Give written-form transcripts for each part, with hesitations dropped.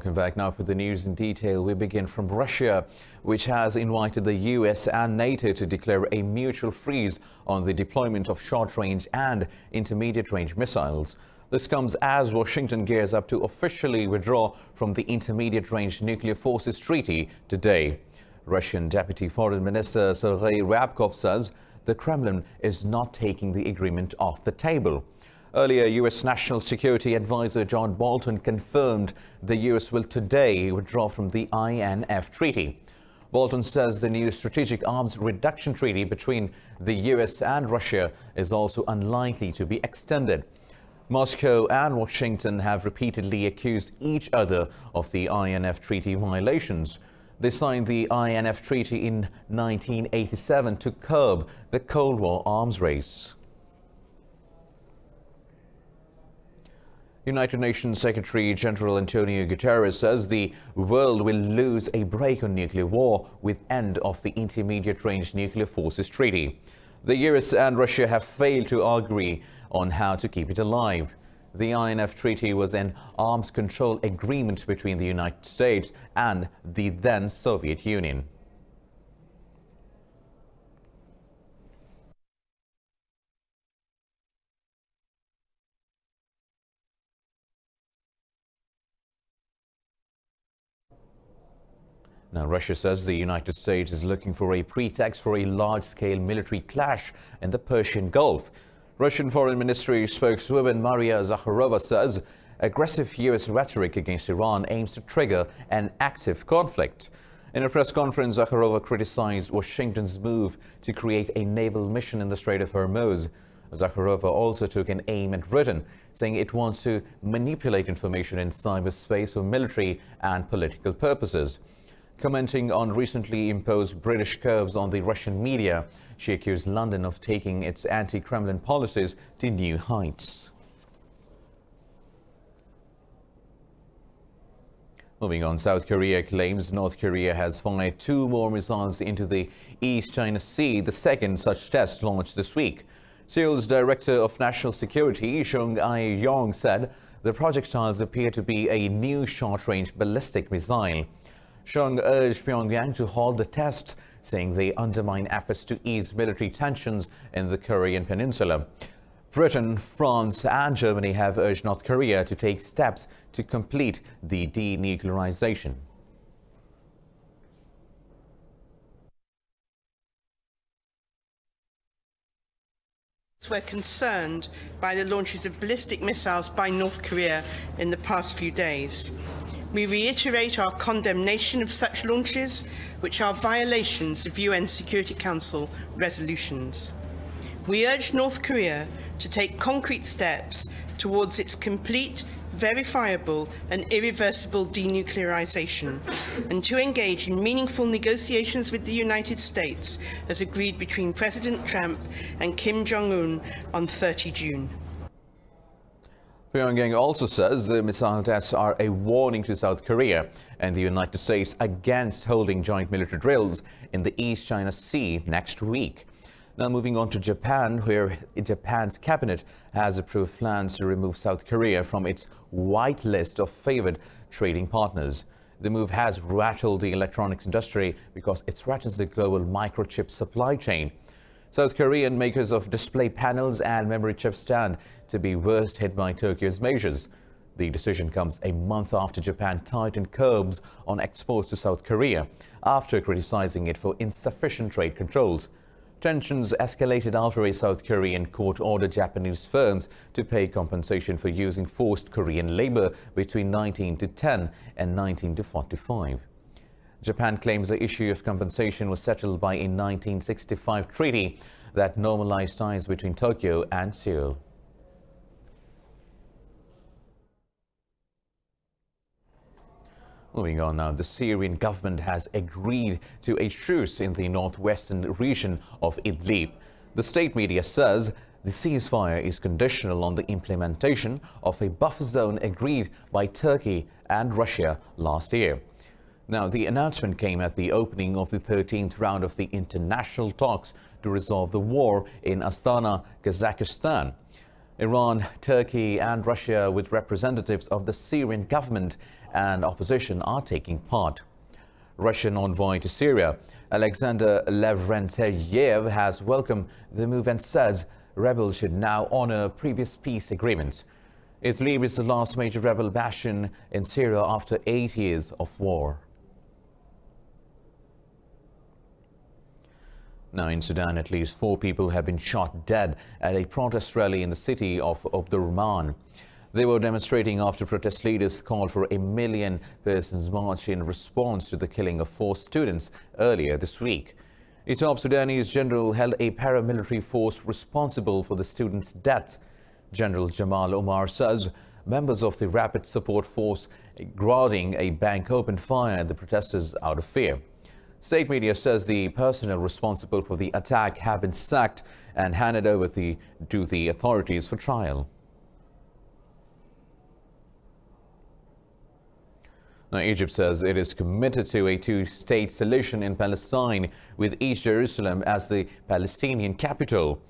Welcome back. Now for the news in detail, we begin from Russia, which has invited the US and NATO to declare a mutual freeze on the deployment of short-range and intermediate-range missiles. This comes as Washington gears up to officially withdraw from the Intermediate-Range Nuclear Forces Treaty today. Russian Deputy Foreign Minister Sergei Ryabkov says the Kremlin is not taking the agreement off the table. Earlier, U.S. National Security Advisor John Bolton confirmed the U.S. will today withdraw from the INF Treaty. Bolton says the new Strategic Arms Reduction Treaty between the U.S. and Russia is also unlikely to be extended. Moscow and Washington have repeatedly accused each other of the INF Treaty violations. They signed the INF Treaty in 1987 to curb the Cold War arms race. United Nations Secretary-General Antonio Guterres says the world will lose a break on nuclear war with end of the Intermediate-Range Nuclear Forces Treaty. The US and Russia have failed to agree on how to keep it alive. The INF Treaty was an arms control agreement between the United States and the then Soviet Union. Now, Russia says the United States is looking for a pretext for a large-scale military clash in the Persian Gulf. Russian Foreign Ministry spokeswoman Maria Zakharova says aggressive U.S. rhetoric against Iran aims to trigger an active conflict. In a press conference, Zakharova criticized Washington's move to create a naval mission in the Strait of Hormuz. Zakharova also took an aim at Britain, saying it wants to manipulate information in cyberspace for military and political purposes. Commenting on recently imposed British curbs on the Russian media, she accused London of taking its anti-Kremlin policies to new heights. Moving on, South Korea claims North Korea has fired 2 more missiles into the East China Sea, the second such test launched this week. Seoul's Director of National Security, Chung Ae-yong, said the projectiles appear to be a new short-range ballistic missile. Chung urged Pyongyang to halt the tests, saying they undermine efforts to ease military tensions in the Korean peninsula. Britain, France and Germany have urged North Korea to take steps to complete the denuclearization. We're concerned by the launches of ballistic missiles by North Korea in the past few days. We reiterate our condemnation of such launches, which are violations of UN Security Council resolutions. We urge North Korea to take concrete steps towards its complete, verifiable and irreversible denuclearization, and to engage in meaningful negotiations with the United States, as agreed between President Trump and Kim Jong-un on 30 June. Pyongyang also says the missile tests are a warning to South Korea and the United States against holding joint military drills in the East China Sea next week. Now moving on to Japan, where Japan's cabinet has approved plans to remove South Korea from its white list of favored trading partners. The move has rattled the electronics industry because it threatens the global microchip supply chain. South Korean makers of display panels and memory chips stand to be worst hit by Tokyo's measures. The decision comes a month after Japan tightened curbs on exports to South Korea after criticizing it for insufficient trade controls. Tensions escalated after a South Korean court ordered Japanese firms to pay compensation for using forced Korean labor between 1910 and 1945. Japan claims the issue of compensation was settled by a 1965 treaty that normalized ties between Tokyo and Seoul. Moving on now, the Syrian government has agreed to a truce in the northwestern region of Idlib. The state media says the ceasefire is conditional on the implementation of a buffer zone agreed by Turkey and Russia last year. Now, the announcement came at the opening of the 13th round of the international talks to resolve the war in Astana, Kazakhstan. Iran, Turkey and Russia, with representatives of the Syrian government and opposition, are taking part. Russian envoy to Syria, Alexander Lavrentyev, has welcomed the move and says rebels should now honor previous peace agreements. Idlib is the last major rebel bastion in Syria after 8 years of war. Now in Sudan, at least 4 people have been shot dead at a protest rally in the city of Omdurman. They were demonstrating after protest leaders called for a 1 million persons march in response to the killing of 4 students earlier this week. A top Sudanese general held a paramilitary force responsible for the students' deaths. General Jamal Omar says members of the Rapid Support Force guarding a bank opened fire at the protesters out of fear. State media says the personnel responsible for the attack have been sacked and handed over to the authorities for trial. Now, Egypt says it is committed to a 2-state solution in Palestine, with East Jerusalem as the Palestinian capital.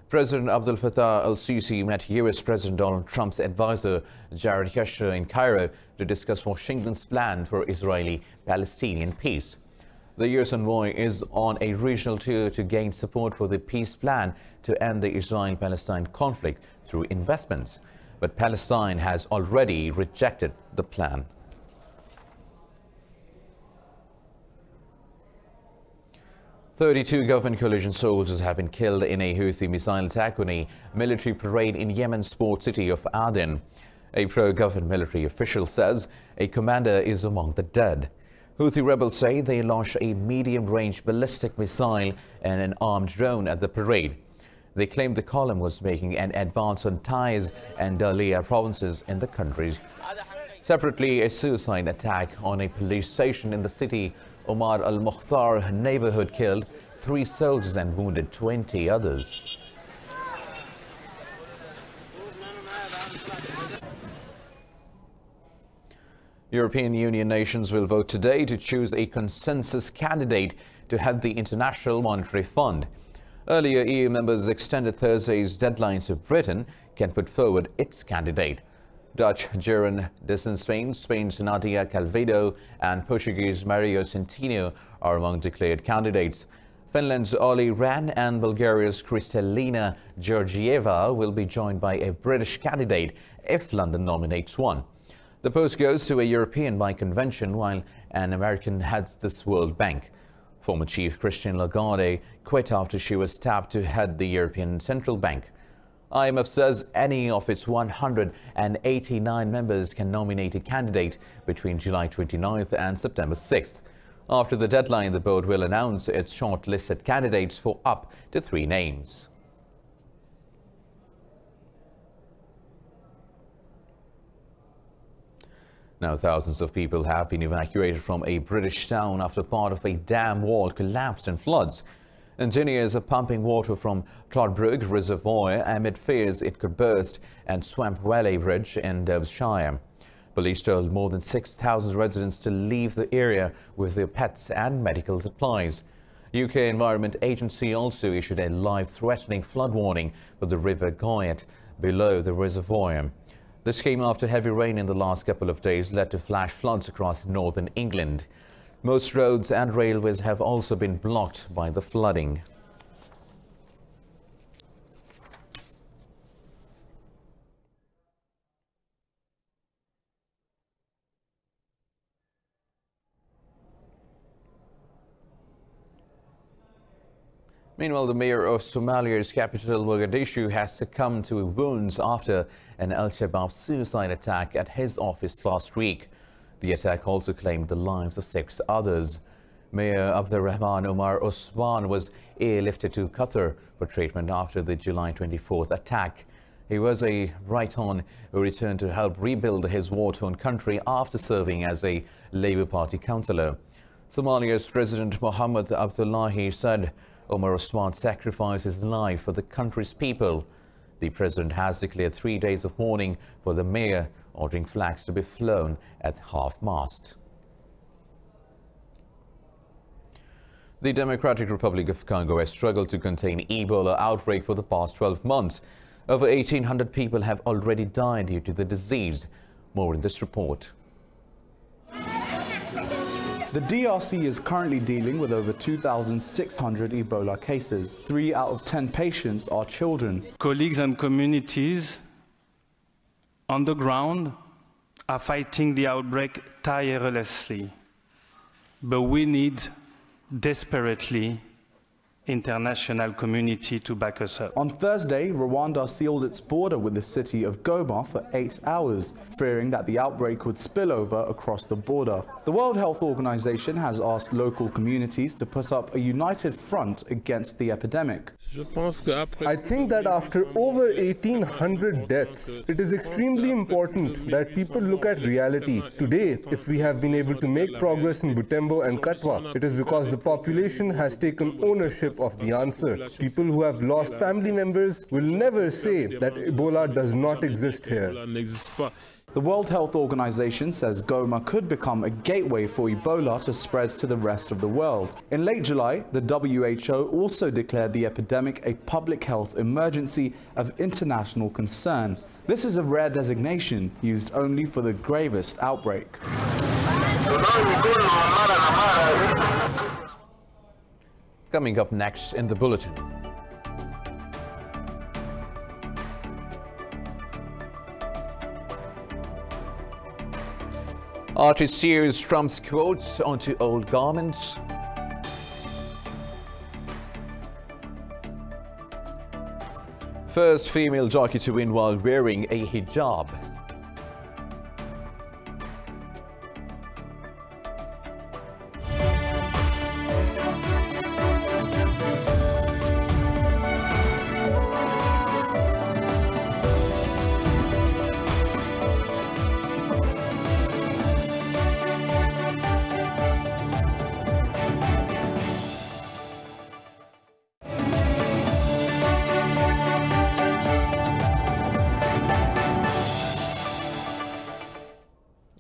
President Abdel Fattah al-Sisi met US President Donald Trump's advisor Jared Kushner in Cairo to discuss Washington's plan for Israeli-Palestinian peace. The US envoy is on a regional tour to gain support for the peace plan to end the Israel-Palestine conflict through investments. But Palestine has already rejected the plan. "32 government coalition soldiers have been killed in a Houthi missile attack on a military parade in Yemen's port city of Aden. A pro-government military official says a commander is among the dead. Houthi rebels say they launched a medium-range ballistic missile and an armed drone at the parade. They claimed the column was making an advance on Taiz and Dalia provinces in the country. Separately, a suicide attack on a police station in the city Omar al-Mukhtar neighborhood killed 3 soldiers and wounded 20 others. European Union nations will vote today to choose a consensus candidate to head the International Monetary Fund. Earlier, EU members extended Thursday's deadline so Britain can put forward its candidate. Dutch Jeroen Dijsselbloem, Spain's Nadia Calvido and Portuguese Mario Centeno are among declared candidates. Finland's Olli Rehn and Bulgaria's Kristalina Georgieva will be joined by a British candidate if London nominates one. The post goes to a European by convention, while an American heads this World Bank. Former chief Christine Lagarde quit after she was tapped to head the European Central Bank. IMF says any of its 189 members can nominate a candidate between July 29th and September 6th. After the deadline, the board will announce its shortlisted candidates for up to 3 names. Now, thousands of people have been evacuated from a British town after part of a dam wall collapsed in floods. Engineers are pumping water from Todbrug Reservoir amid fears it could burst and swamp Valley Bridge in Derbyshire. Police told more than 6,000 residents to leave the area with their pets and medical supplies. UK Environment Agency also issued a life-threatening flood warning for the River Goyet below the reservoir. This came after heavy rain in the last couple of days led to flash floods across northern England. Most roads and railways have also been blocked by the flooding. Meanwhile, the mayor of Somalia's capital, Mogadishu, has succumbed to wounds after an Al-Shabaab suicide attack at his office last week. The attack also claimed the lives of 6 others. Mayor Abdurrahman Omar Osman was airlifted to Qatar for treatment after the July 24th attack. He was a right-on who returned to help rebuild his war-torn country after serving as a Labour Party councillor. Somalia's President Mohamed Abdullahi said Omar Osman sacrificed his life for the country's people. The president has declared 3 days of mourning for the mayor, ordering flags to be flown at half-mast. The Democratic Republic of Congo has struggled to contain Ebola outbreak for the past 12 months. Over 1,800 people have already died due to the disease. More in this report. The DRC is currently dealing with over 2,600 Ebola cases. 3 out of 10 patients are children. Colleagues and communities on the ground are fighting the outbreak tirelessly, but we need desperately international community to back us up. On Thursday, Rwanda sealed its border with the city of Goma for 8 hours, fearing that the outbreak would spill over across the border. The World Health Organization has asked local communities to put up a united front against the epidemic. I think that after over 1,800 deaths, it is extremely important that people look at reality. Today, if we have been able to make progress in Butembo and Katwa, it is because the population has taken ownership of the answer. People who have lost family members will never say that Ebola does not exist here. The World Health Organization says Goma could become a gateway for Ebola to spread to the rest of the world. In late July, the WHO also declared the epidemic a public health emergency of international concern. This is a rare designation used only for the gravest outbreak. Coming up next in the Bulletin. Artist series Trump's quotes onto old garments. First female jockey to win while wearing a hijab.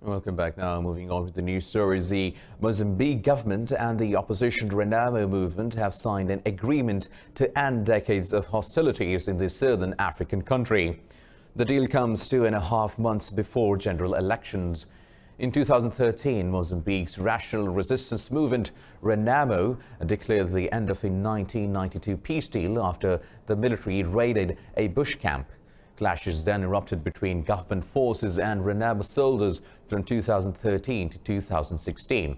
Welcome back now. Moving on with the news stories. The Mozambique government and the opposition Renamo movement have signed an agreement to end decades of hostilities in the southern African country. The deal comes 2.5 months before general elections. In 2013, Mozambique's Rational Resistance Movement, Renamo, declared the end of a 1992 peace deal after the military raided a bush camp. Clashes then erupted between government forces and Renamo soldiers from 2013 to 2016.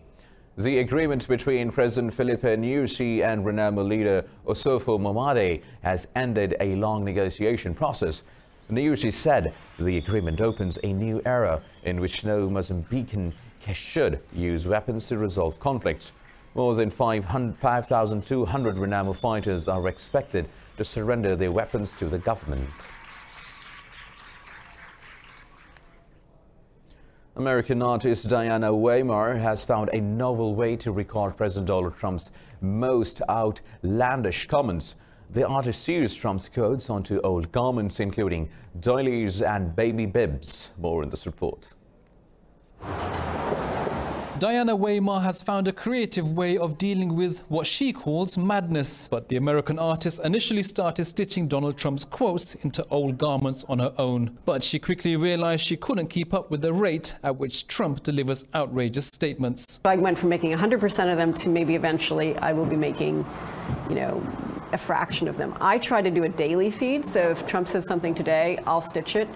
The agreement between President Filipe Nyusi and Renamo leader Osofo Momade has ended a long negotiation process. Nyusi said the agreement opens a new era in which no Mozambican should use weapons to resolve conflicts. More than 5,200 Renamo fighters are expected to surrender their weapons to the government. American artist Diana Weimar has found a novel way to record President Donald Trump's most outlandish comments. The artist used Trump's quotes onto old garments, including doilies and baby bibs. More in this report. Diana Weimar has found a creative way of dealing with what she calls madness. But the American artist initially started stitching Donald Trump's quotes into old garments on her own. But she quickly realized she couldn't keep up with the rate at which Trump delivers outrageous statements. I went from making 100% of them to maybe eventually I will be making, a fraction of them. I try to do a daily feed, so if Trump says something today, I'll stitch it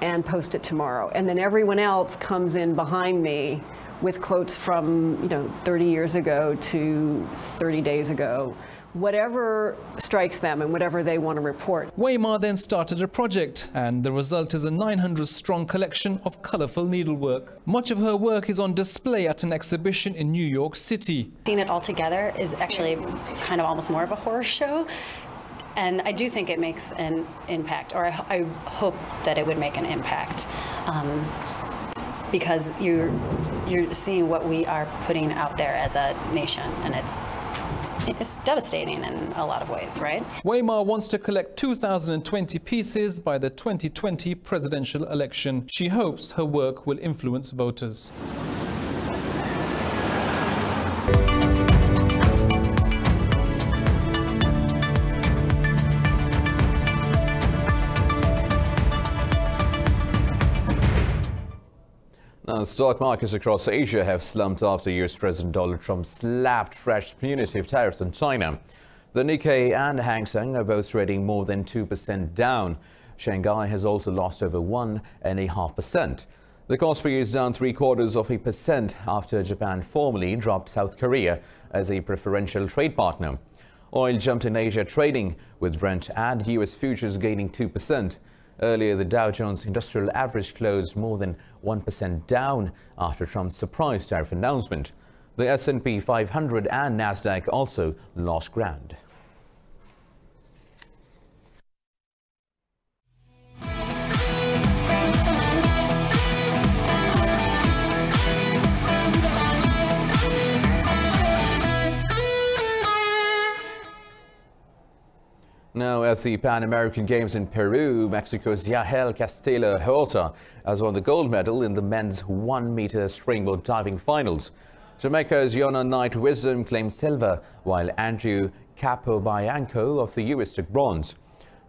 and post it tomorrow. And then everyone else comes in behind me with quotes from, 30 years ago to 30 days ago. Whatever strikes them and whatever they want to report. Weimar then started a project, and the result is a 900-strong collection of colorful needlework. Much of her work is on display at an exhibition in New York City. Seeing it all together is actually kind of almost more of a horror show. And I do think it makes an impact, or I hope that it would make an impact. Because you're seeing what we are putting out there as a nation, and it's devastating in a lot of ways, right? Weimar wants to collect 2,020 pieces by the 2020 presidential election. She hopes her work will influence voters. Now, stock markets across Asia have slumped after US President Donald Trump slapped fresh punitive tariffs on China. The Nikkei and Hang Seng are both trading more than 2% down. Shanghai has also lost over 1.5%. The Kospi is down 0.75% after Japan formally dropped South Korea as a preferential trade partner. Oil jumped in Asia trading, with Brent and US futures gaining 2%. Earlier, the Dow Jones Industrial Average closed more than 1% down after Trump's surprise tariff announcement. The S&P 500 and Nasdaq also lost ground. Now, at the Pan American Games in Peru, Mexico's Yael Castilla Huerta has won the gold medal in the men's 1-meter springboard diving finals. Jamaica's Yona Knight Wisdom claimed silver, while Andrew Capobianco of the US took bronze.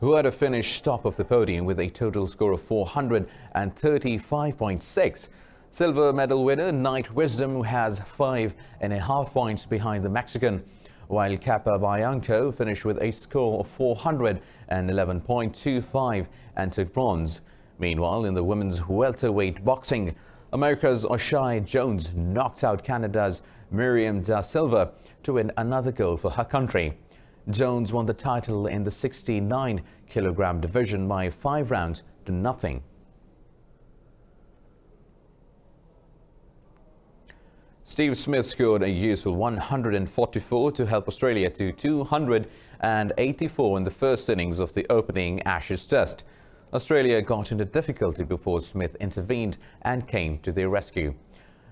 Huerta finished top of the podium with a total score of 435.6. Silver medal winner Knight Wisdom has 5.5 points behind the Mexican, while Capobianco finished with a score of 411.25 and took bronze. Meanwhile, in the women's welterweight boxing, America's Oshai Jones knocked out Canada's Miriam Da Silva to win another gold for her country. Jones won the title in the 69-kilogram division by 5 rounds to nothing. Steve Smith scored a useful 144 to help Australia to 284 in the first innings of the opening Ashes Test. Australia got into difficulty before Smith intervened and came to their rescue.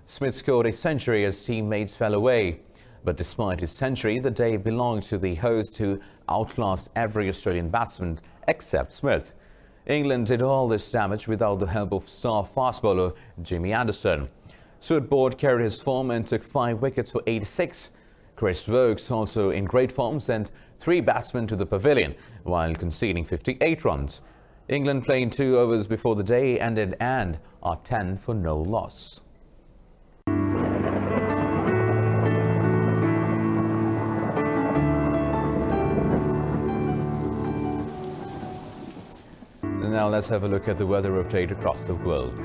Smith scored a century as teammates fell away. But despite his century, the day belonged to the host, who outclassed every Australian batsman except Smith. England did all this damage without the help of star fast bowler Jimmy Anderson. Stuart Broad carried his form and took 5 wickets for 86. Chris Vokes, also in great form, sent 3 batsmen to the pavilion while conceding 58 runs. England played 2 overs before the day ended and are 10 for no loss. And now let's have a look at the weather update across the world.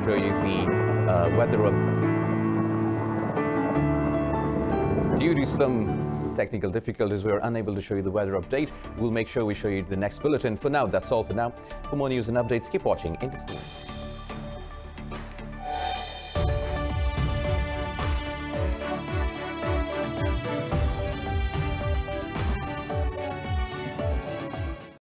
Show you the weather Due to some technical difficulties, we are unable to show you the weather update. We'll make sure we show you the next bulletin. For now, that's all for now. For more news and updates, keep watching Indus.